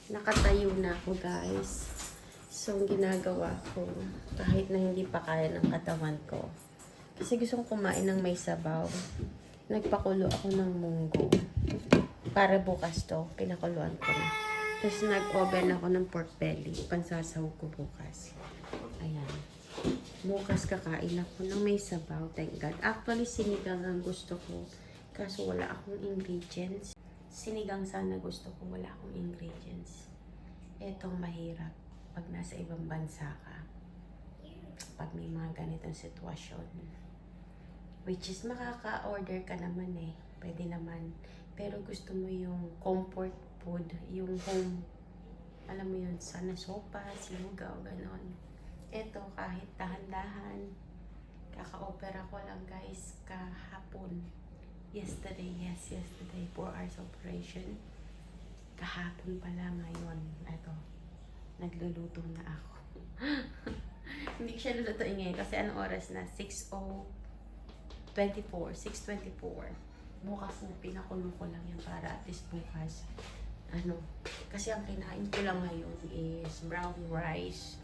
Nakatayo na ako, guys. So, ang ginagawa ko, kahit na hindi pa kaya ng katawan ko, kasi gusto kong kumain ng may sabaw, nagpakulo ako ng munggo. Para bukas to, pinakuluan ko na. Tapos nag-oven ako ng pork belly, pansasahog ko bukas. Ayan. Bukas kakain ako ng may sabaw, thank God. Actually, sinigang ang gusto ko, kaso wala akong ingredients. Sinigang sana gusto ko, wala akong ingredients. Etong mahirap pag nasa ibang bansa ka. Pag may mga ganitong sitwasyon. Which is makaka-order ka naman eh. Pwede naman. Pero gusto mo yung comfort food, yung home. Alam mo yun, sana sopa, sinugaw, ganon. Eto, kahit dahan-dahan. Kaka-opera ko lang guys kahapon. Yesterday, 4 hours operation. Kahapon pala ngayon. Ito, nagluluto na ako. Hindi ko siya lulutuin ngayon kasi anong oras na? 6:24. Bukas na pinakulo ko lang yan para at least bukas. Kasi ang kinain ko lang ngayon is brown rice.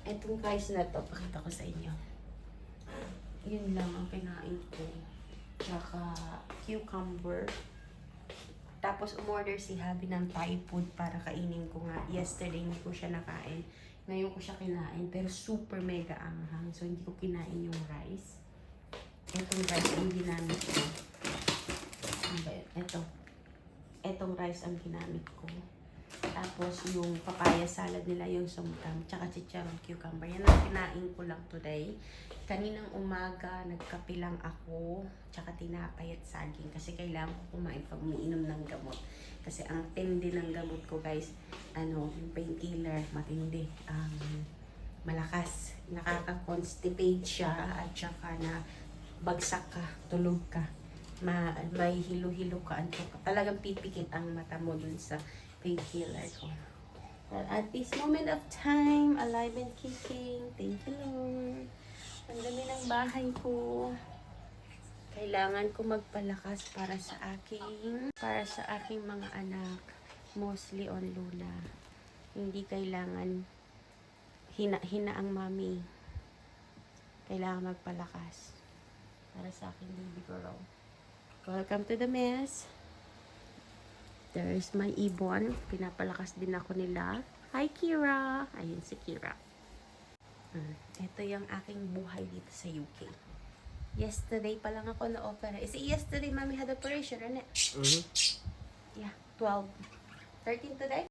Etong rice na to, pakita ko sa inyo. Yun lang ang kinain ko. Tsaka cucumber. Tapos umorder si Habi ng Thai food para kainin ko nga. Yesterday hindi ko siya nakain. Ngayon ko siya kinain. Pero super mega anghang. So hindi ko kinain yung rice. Etong rice ang ginamit ko. Etong rice ang ginamit ko. Tapos yung papaya salad nila, yung sumtam, tsaka chicharong cucumber. Yan ang kinain ko lang today. Kaninang umaga, nagkape lang ako, tsaka tinapay at saging. Kasi kailangan ko kumain pag umiinom ng gamot. Kasi ang tindi ng gamot ko guys, yung painkiller, matindi. Malakas. Nakaka-constipate siya at tsaka na bagsak ka, tulog ka. May hilo-hilo ka. Talagang pipikit ang mata mo dun sa painkiller ko. But at this moment of time, alive and kicking. Thank you, Lord. Ang dami ng bahay ko. Kailangan ko magpalakas para sa aking mga anak. Mostly on Luna. Hindi kailangan hina ang mami. Kailangan magpalakas para sa aking baby girl. Welcome to the mess. There's my ibon. Pinapalakas din ako nila. Hi, Kira! Ayun si Kira. Ito yung aking buhay dito sa UK. Yesterday pa lang ako na-opera. Is it yesterday, Mommy had operation, right? Yeah, 13 today?